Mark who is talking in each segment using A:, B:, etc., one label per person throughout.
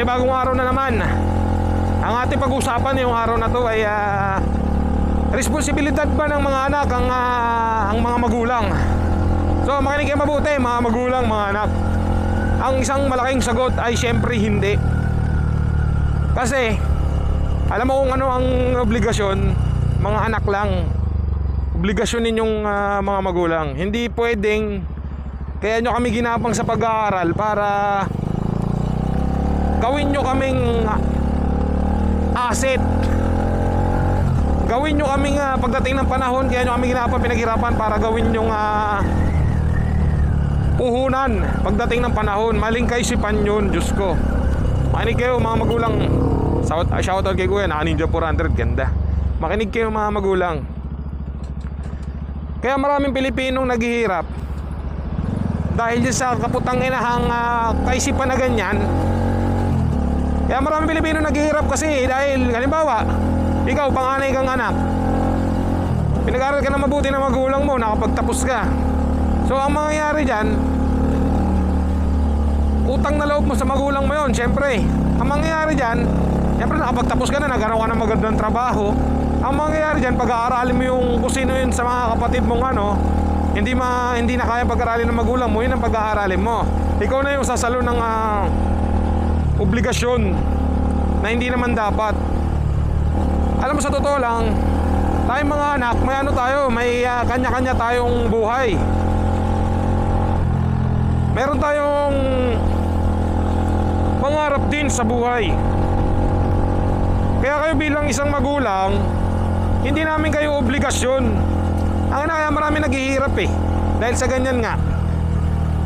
A: panibagong araw na naman. Ang ating pag-usapan yung araw na to ay responsibilidad ba ng mga anak ang mga magulang? So makinig kayo mabuti mga magulang, mga anak. Ang isang malaking sagot ay syempre hindi. Kasi alam mo kung ano ang obligasyon, mga anak lang. Obligasyon ninyong mga magulang. Hindi pwedeng kaya nyo kami ginapang sa pag-aaral para gawin nyo kaming asset. Gawin nyo kaming pagdating ng panahon, kaya nyo kami ginapang pinaghirapan para gawin nyo puhunan pagdating ng panahon. Maling kaisipan yun, Diyos ko. Makinig kayo mga magulang. Shoutout kay Kuya, naka Ninja 400, ganda. Makinig kayo mga magulang. Kaya maraming Pilipinong naghihirap dahil sa kaputang inahang kaisipan na ganyan. Kaya maraming Pilipino naghihirap kasi dahil halimbawa ikaw panganay kang anak, pinag-aral ka na mabuti ng magulang mo, nakapagtapos ka. So ang mangyayari dyan, utang na loob mo sa magulang mo yun. Siyempre ang mangyayari dyan, siyempre nakapagtapos ka na, nagkaroon ka ng magandang trabaho. Ang mangyayari dyan, pag-aaralin mo yung kung sino yun sa mga kapatid mong hindi na kaya pag-aralin ng magulang mo, yun ang pag-aaralin mo. Ikaw na yung sasalo ng obligasyon na hindi naman dapat. Alam mo, sa totoo lang, tayong mga anak, may kanya-kanya tayong buhay. Meron tayong pangarap din sa buhay. Kaya kayo bilang isang magulang, hindi namin kayo obligasyon. Ang kaya marami naghihirap dahil sa ganyan nga.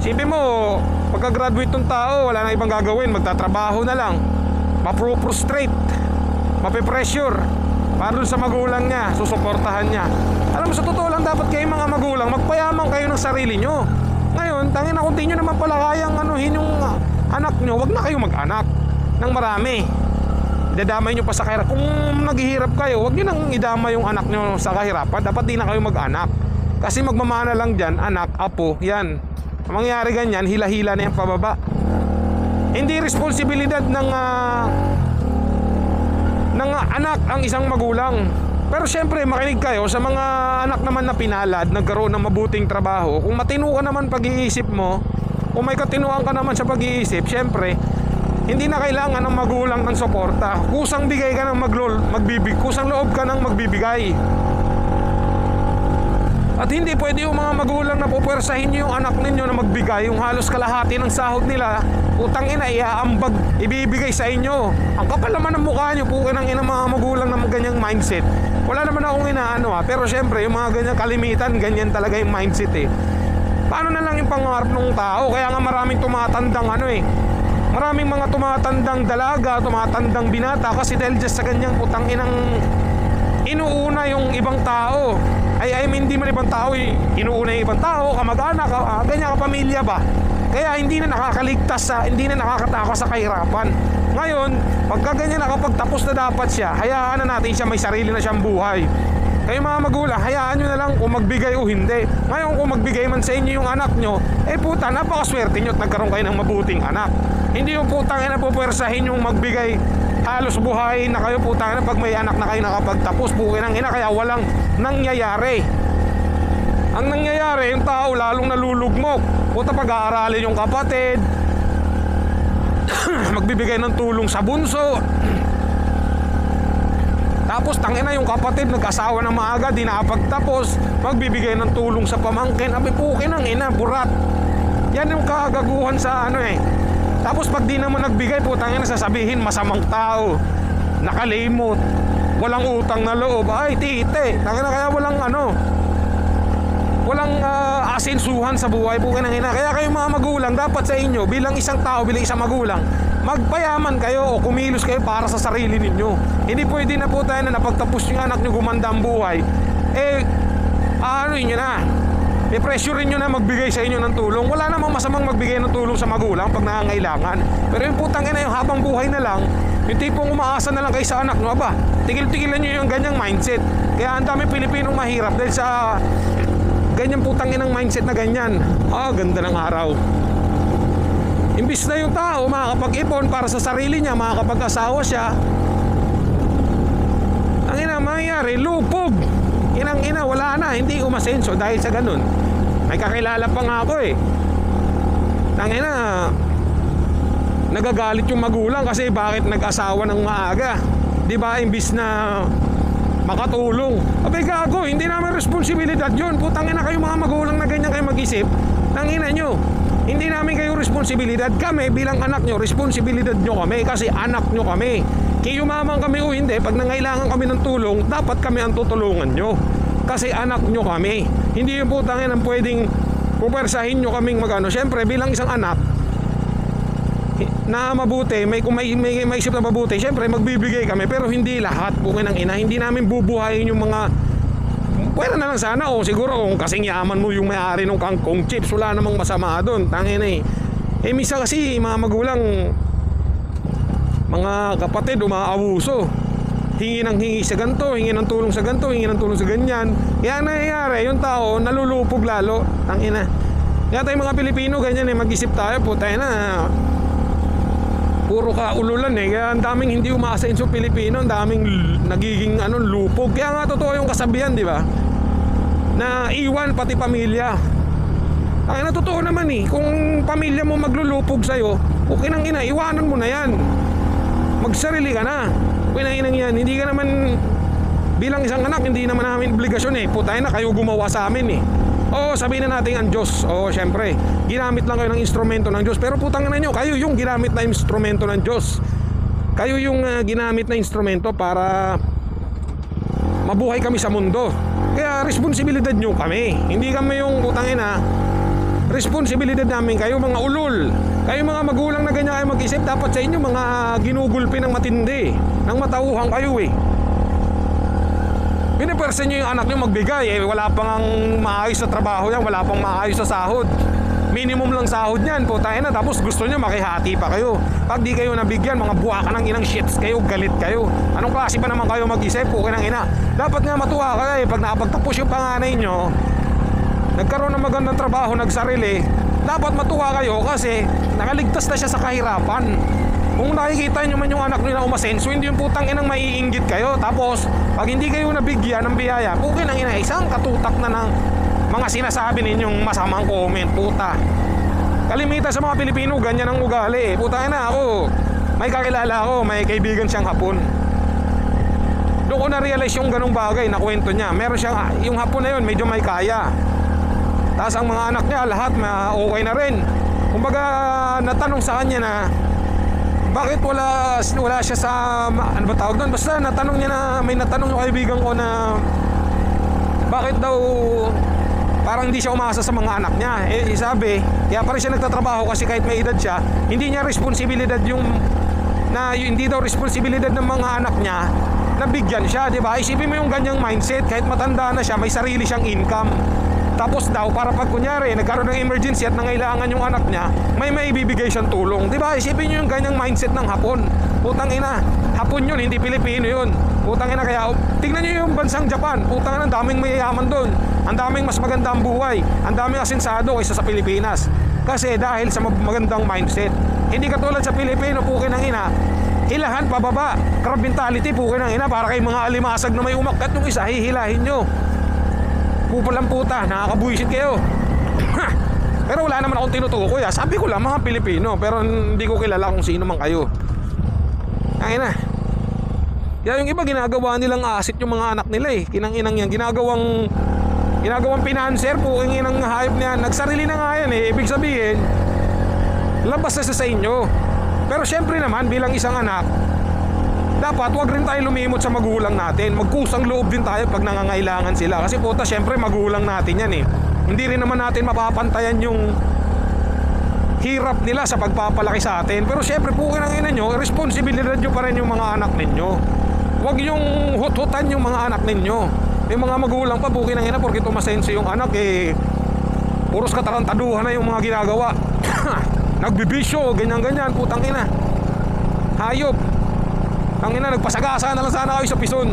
A: Sipin mo, pagka-graduate ng tao, wala na ibang gagawin, magtatrabaho na lang. Mapro-frustrate, mape-pressure para dun sa magulang niya, susuportahan niya. Alam mo, sa totoo lang, dapat kayo mga magulang, magpayaman kayo ng sarili nyo. Ngayon, tangina, kung di nyo naman pala kayang anuhin yung anak nyo, wag na kayo mag-anak ng marami. Idadamay nyo pa sa kahirap. Kung naghihirap kayo, wag nyo nang idama yung anak nyo sa kahirapan. Dapat di na kayo mag-anak. Kasi magmamana lang dyan, anak, apo, yan. Ang mangyayari ganyan, hila-hila na yung pababa. Hindi responsibilidad ng anak ang isang magulang. Pero syempre, makinig kayo sa mga anak naman na pinalad, nagkaroon ng mabuting trabaho. Kung matino ka naman pag-iisip mo, kung may katinuan ka naman sa pag-iisip, syempre, hindi na kailangan ng magulang ng suporta. Kusang bigay ka ng kusang loob ka ng magbibigay. At hindi pwede yung mga magulang na pupwersahin nyo yung anak ninyo na magbigay. Yung halos kalahati ng sahod nila, utang ina, iaambag, ibibigay sa inyo. Ang kapal naman ng mukha nyo, pukin ang ina mga magulang na ganyang mindset. Wala naman akong inaano pero syempre yung mga ganyang kalimitan, ganyan talaga yung mindset Paano na lang yung pangarap ng tao? Kaya nga maraming tumatandang maraming mga tumatandang dalaga, tumatandang binata kasi dahil just sa ganyang putang inang inuuna yung ibang tao. Hindi man ibang tao, inuuna yung ibang tao, kamag-anak, ganyan kapamilya ba? Kaya hindi na nakakaligtas hindi na nakakatakas sa kahirapan. Ngayon, pagka ganyan nakapagtapos na dapat siya, hayaan na natin siya, may sarili na siyang buhay. Kayo mga magulang, hayaan nyo na lang kung magbigay o hindi. Ngayon kung magbigay man sa inyo yung anak nyo, puta, napakaswerte nyo at nagkaroon kayo ng mabuting anak. Hindi yung putang ina pupwersahin yung magbigay, halos buhay na kayo putang ina pag may anak na kayo nakapagtapos, bukin ang ina, kaya walang nangyayari. Ang nangyayari, yung tao lalong nalulugmok. Puta, pag-aaralin yung kapatid, magbibigay ng tulong sa bunso. Tapos tangina yung kapatid nag-asawa na maaga, di nakapagtapos, magbibigay ng tulong sa pamangkin. Abi pukin ang ina, burat. Yan yung kagaguhan sa Tapos pag di naman nagbigay, putang ina, sasabihin masamang tao, nakalimot, walang utang na loob. Ay tite, tangina, kaya walang asinsuhan sa buhay, pukin ang ina. Kaya kayo mga magulang, dapat sa inyo bilang isang tao, bilang isang magulang, magpayaman kayo o kumilos kayo para sa sarili ninyo. Hindi pwede na po tayo na napagtapos yung anak nyo, gumanda ang buhay, nyo na, i-pressure nyo na magbigay sa inyo ng tulong. Wala namang masamang magbigay ng tulong sa magulang pag nangangailangan. Pero yung putang ina, yung habang buhay na lang, yung tipong umaasa na lang kayo sa anak nyo, tigil-tigilan nyo yung ganyang mindset. Kaya ang dami Pilipinong mahirap dahil sa ganyang putang inang mindset na ganyan. Ganda ng araw. Imbis na yung tao makakapag-ipon para sa sarili niya, makakapag-asawa siya, ang ina mangyayari, lupog. Inang-ina, wala na, hindi umasenso dahil sa ganun. May kakilala pa nga ako eh. Tangina, nagagalit yung magulang kasi bakit nag-asawa ng maaga. Di ba, imbis na makatulong. Abay gago, hindi namin responsibilidad yun. Putang ina kayo mga magulang na ganyan kayo mag-isip. Tangina nyo, hindi namin kayo responsibilidad. Kami bilang anak nyo, responsibilidad nyo kami kasi anak nyo kami. Kiyumaman kami o hindi, pag nangailangan kami ng tulong, dapat kami ang tutulungan nyo kasi anak nyo kami. Hindi yung putang ina pwedeng pupersahin nyo kaming magano. Siyempre bilang isang anak na mabuti, kung may isip na mabuti, siyempre magbibigay kami, pero hindi lahat. Bukin ng ina, hindi namin bubuhayin yung mga pwera na lang sana o siguro kung kasing yaman mo yung may-ari ng kangkong chips, wala namang masama doon. Tangin eh misa kasi mga magulang, mga kapatid umaabuso, hingi ng hingi sa ganto, hingi ng tulong sa ganto, hingi ng tulong sa ganyan. Kaya nangyayari yung tao nalulupog lalo. Tangina, kaya tayong mga Pilipino ganyan eh, mag-isip tayo, putay na puro kaululan eh. Kaya ang daming hindi umaasenso Pilipino, ang daming nagiging lupog. Kaya nga totoo yung kasabihan, di ba? Na iwan pati pamilya. Ay na totoo naman eh. Kung pamilya mo maglulupog sa'yo, okay nang ina, iwanan mo na yan. Magsarili ka na. Okay nang inang yan. Hindi ka naman, bilang isang anak, hindi naman namin obligasyon eh. Putay na, kayo gumawa sa amin eh. Oo, sabihin na natin ang Diyos. Oo, syempre, ginamit lang kayo ng instrumento ng Diyos. Pero putang na nyo, kayo yung ginamit na instrumento ng Diyos. Kayo yung ginamit na instrumento para mabuhay kami sa mundo. Kaya responsibilidad nyo kami. Hindi kami yung putang ina. Responsibilidad namin kayo mga ulol. Kayo mga magulang na ganyan kayo mag-isip, dapat sa inyo mga ginugulpi ng matindi, ng matauhang kayo eh. Pinipersen nyo yung anak nyo magbigay eh, wala pang maayos sa trabaho yan, wala pang maayos sa sahod. Minimum lang sahod niyan, putay na, tapos gusto nyo makihati pa kayo. Pag di kayo nabigyan, mga buwaka ng inang shits kayo, galit kayo. Anong klase pa naman kayo mag-isip? Okay ng ina. Dapat nga matuwa kayo eh, pag nakapagtapos yung panganay nyo, nagkaroon ng magandang trabaho, nagsarili, dapat matuwa kayo kasi nakaligtas na siya sa kahirapan. Kung nakikita nyo man yung anak nyo na umasenso, hindi yung putang inang maiinggit kayo. Tapos, pag hindi kayo nabigyan ng biyaya, okay nang ina, isang katutak na ng mga sinasabi ninyong masamang comment, puta. Kalimitan sa mga Pilipino, ganyan ang ugali. Puta na ako, may kakilala ako, may kaibigan siyang Hapon. Doon ko na-realize yung ganong bagay na kwento niya. Meron siyang, yung Hapon na yun, medyo may kaya. Tapos ang mga anak niya, lahat okay na rin. Kumbaga, natanong sa kanya na bakit wala siya sa, ano ba tawag doon? Basta natanong niya na, may natanong yung kaibigan ko na bakit daw parang hindi siya umasa sa mga anak niya. Eh sabi, kaya pa rin siya nagtatrabaho kasi kahit may edad siya, hindi niya responsibilidad hindi daw responsibilidad ng mga anak niya na bigyan siya, di ba? Isipin mo yung ganyang mindset, kahit matanda na siya, may sarili siyang income. Tapos daw, para pag kunyari, nagkaroon ng emergency at nangailangan yung anak niya, may maibibigay siyang tulong. Diba? Isipin nyo yung ganyang mindset ng Hapon. Putang ina, Hapon yun, hindi Pilipino yun. Putang ina, kaya tignan nyo yung bansang Japan. Putang ina, ang daming mayayaman doon. Ang daming mas magandang buhay. Ang daming asensado kaysa sa Pilipinas. Kasi dahil sa magandang mindset. Hindi katulad sa Pilipino, pukin ng ina, hilahan pababa, crab mentality, pukin ng ina, para kay mga alimasag na may umakyat yung isa, hihilahin nyo. Pupalang puta, nakakabuisit kayo. Pero wala naman akong tinutukoy. Sabi ko lang mga Pilipino, pero hindi ko kilala kung sino man kayo. Ay na. Kaya yung iba ginagawa nilang asset yung mga anak nila eh. Kinang-inang yan, ginagawang pinanser, puking inang hayop niyan. Nagsarili na nga yan eh. Ibig sabihin, labas na sa inyo. Pero syempre naman bilang isang anak, dapat wag rin tayo lumimot sa magulang natin. Magkusang loob din tayo pag nangangailangan sila. Kasi puta, syempre magulang natin yan eh. Hindi rin naman natin mapapantayan yung hirap nila sa pagpapalaki sa atin. Pero syempre pukin ang ina nyo, responsibilidad nyo pa rin yung mga anak ninyo. Wag yung hut-hutan yung mga anak ninyo. Yung mga magulang pa, pukin ang ina, porque tumasenso yung anak eh, puros katarantaduhan na yung mga ginagawa. Nagbibisyo, ganyan-ganyan, putang ina. Hayop. Ang ina, nagpasagasa na lang sana kayo sa pison.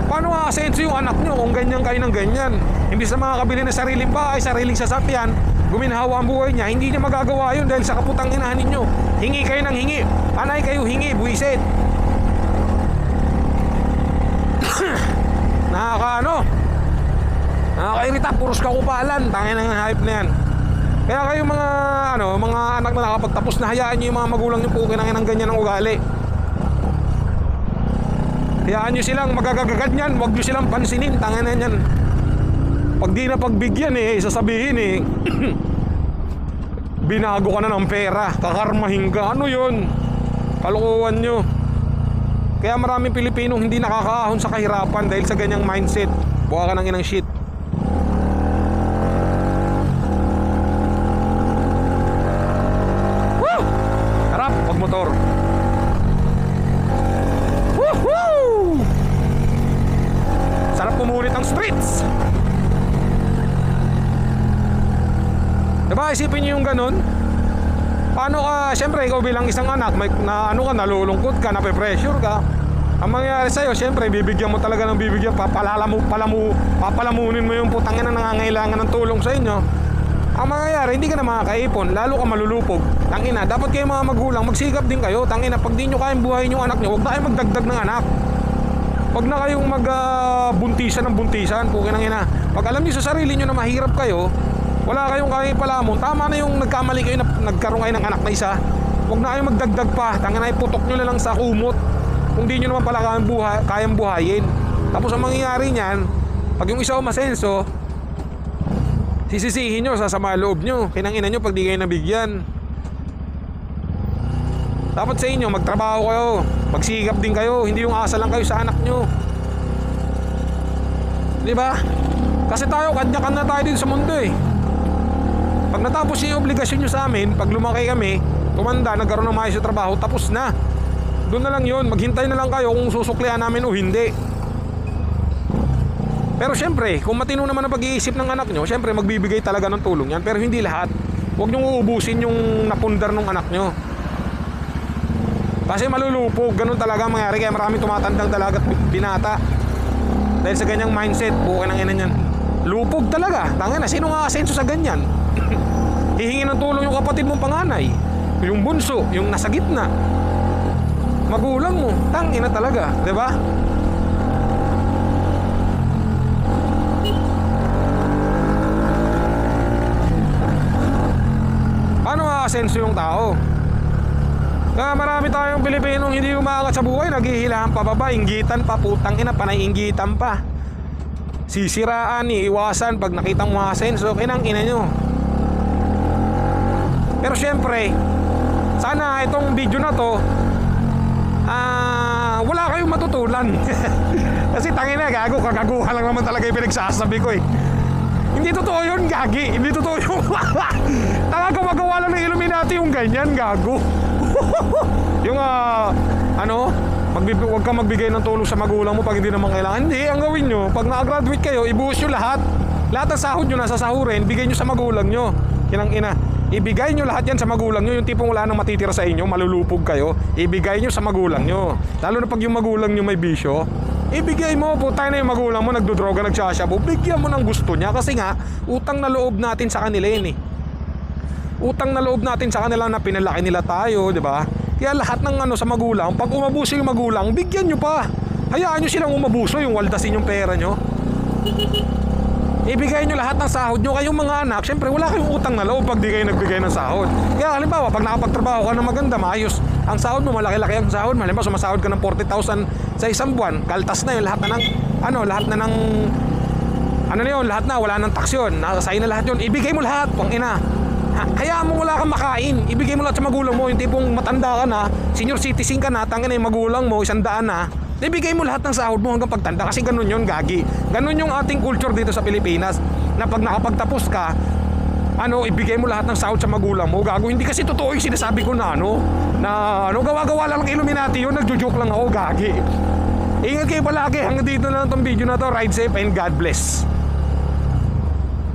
A: Paano aasenso yung anak nyo kung ganyan kayo ng ganyan? Imbis na makakabili na sariling bahay, sariling sasakyan, guminhawa ang buhay niya, hindi niya magagawa yun dahil sa kaputang inahan ninyo. Hingi kayo ng hingi, panay kayo hingi, buwisit. Nakakairita, puros kakupalan, tangin ng hype na yan. Kaya kayo mga anak na nakapagtapos na, hayaan nyo yung mga magulang nyo po kinangin ng ganyan ng ugali. Hayaan nyo silang magagagagad yan, huwag nyo silang pansinin, tangin na yan. Pag di na pagbigyan sasabihin binago ka na ng pera, kakarmahin ka, ano yun? Kalokohan nyo. Kaya maraming Pilipinong hindi nakakaahon sa kahirapan dahil sa ganyang mindset. Buka ka ng inang shit. Woo! Harap, pagmotor. Woohoo! Sarap pumulit ang streets. Diba, isipin nyo yung ganun? Paano ka, syempre ikaw bilang isang anak, nalulungkot ka, nape-pressure ka. Ang mangyayari sa'yo, syempre bibigyan mo talaga ng bibigyan, papalamunin mo yung putangin na nangangailangan ng tulong sa inyo. Ang mangyayari, hindi ka na makakaipon, lalo ka malulupog. Tangina, dapat kayo mga magulang, magsikap din kayo. Tangina, pag di nyo kayang buhayin yung anak nyo, huwag na kayong magdagdag ng anak. Huwag na kayong magbuntisan ng buntisan, pukinangina. Pag alam nyo sa sarili nyo na mahirap kayo, wala kayong kaya ipalamon, tama na yung nagkamali kayo na nagkaroon kayo ng anak na isa. Huwag na kayong magdagdag pa. Tangina, iputok nyo na lang sa kumot kung di nyo naman pala kayang buhayin. Tapos ang mangyayari niyan, pag yung isa umasenso, sisisihin nyo sa sama loob nyo, kinangina nyo pag di kayo nabigyan. Dapat sa inyo, magtrabaho kayo, magsikap din kayo, hindi yung asa lang kayo sa anak nyo. Diba? Kasi tayo, kanya-kanya tayo din sa mundo eh. Pag natapos yung obligasyon nyo sa amin, pag lumaki kami, tumanda, nagkaroon ng maayos sa trabaho, tapos na. Doon na lang yun, maghintay na lang kayo kung susuklian namin o hindi. Pero syempre, kung matino naman ang pag-iisip ng anak nyo, syempre magbibigay talaga ng tulong yan. Pero hindi lahat. Huwag nyong uubusin yung napundar ng anak nyo. Kasi malulupog, ganun talaga ang mangyari. Kaya maraming tumatandang dalaga at binata dahil sa ganyang mindset, bukan ang ina nyan. Lupog talaga. Tangina, sino nga asenso sa ganyan? Hihingi ng tulong yung kapatid mong panganay, yung bunso, yung nasa gitna, magulang mo, tangina talaga, di ba? Paano aasenso yung tao? Kaya marami tayong Pilipinong hindi umaangat sa buhay, naghihilahan pa baba, inggitan pa, putang ina, panay inggitan pa. Sisiraan, iiwasan pag nakitang maasenso, kinang ina nyo. Pero syempre, sana itong video na to, wala kayong matutulan. Kasi tangina, gago, kagaguhan lang naman talaga yung pinagsasabi ko eh. Hindi totoo yun, gagi. Hindi totoo yun. Talaga magawa lang ng Illuminati yung ganyan, gago. Yung huwag ka magbigay ng tulong sa magulang mo pag hindi naman kailangan. Hindi, ang gawin nyo, pag nakagraduate kayo, ibuhos nyo lahat. Lahat ng sahod nyo nasa sahurin, bigay nyo sa magulang nyo. Kinang ina, ibigay nyo lahat yan sa magulang nyo. Yung tipong wala nang matitira sa inyo, malulupog kayo, ibigay nyo sa magulang nyo. Lalo na pag yung magulang nyo may bisyo, ibigay mo, putay na yung magulang mo nagdodroga, nagsasyabu, bigyan mo ng gusto niya. Kasi nga, utang na loob natin sa kanila yun eh. Utang na loob natin sa kanila na pinalaki nila tayo, di ba? Kaya lahat ng sa magulang, pag umabuso yung magulang, bigyan nyo pa. Hayaan nyo silang umabuso, yung waldasin yung pera nyo. Ibigay nyo lahat ng sahod nyo. Kayong mga anak, syempre wala kayong utang na loob pag di kayo nagbigay ng sahod. Kaya halimbawa, pag nakapagtrabaho ka na maganda, maayos, ang sahod mo, malaki-laki ang sahod. Halimbawa, sumasahod ka ng 40,000 sa isang buwan, kaltas na yun, lahat na wala nang tax yun, nakasayin na lahat yun. Ibigay mo lahat, pang ina. Kaya mo wala kang makain, ibigay mo lahat sa magulang mo. Yung tipong matanda ka na, senior citizen ka na, tangin na yung magulang mo, 100 na, ibigay mo lahat ng sahod mo hanggang pagtanda. Kasi ganun yun, gagi. Ganun yung ating culture dito sa Pilipinas, na pag nakapagtapos ka, ibigay mo lahat ng sahod sa magulang mo, gago. Hindi kasi totoo yung sinasabi ko na gawa-gawa lang ng Illuminati yun, nagjo-joke lang ako, gagi. Ingat kayo palagi, hanggang dito na lang itong video na to. Ride safe and God bless.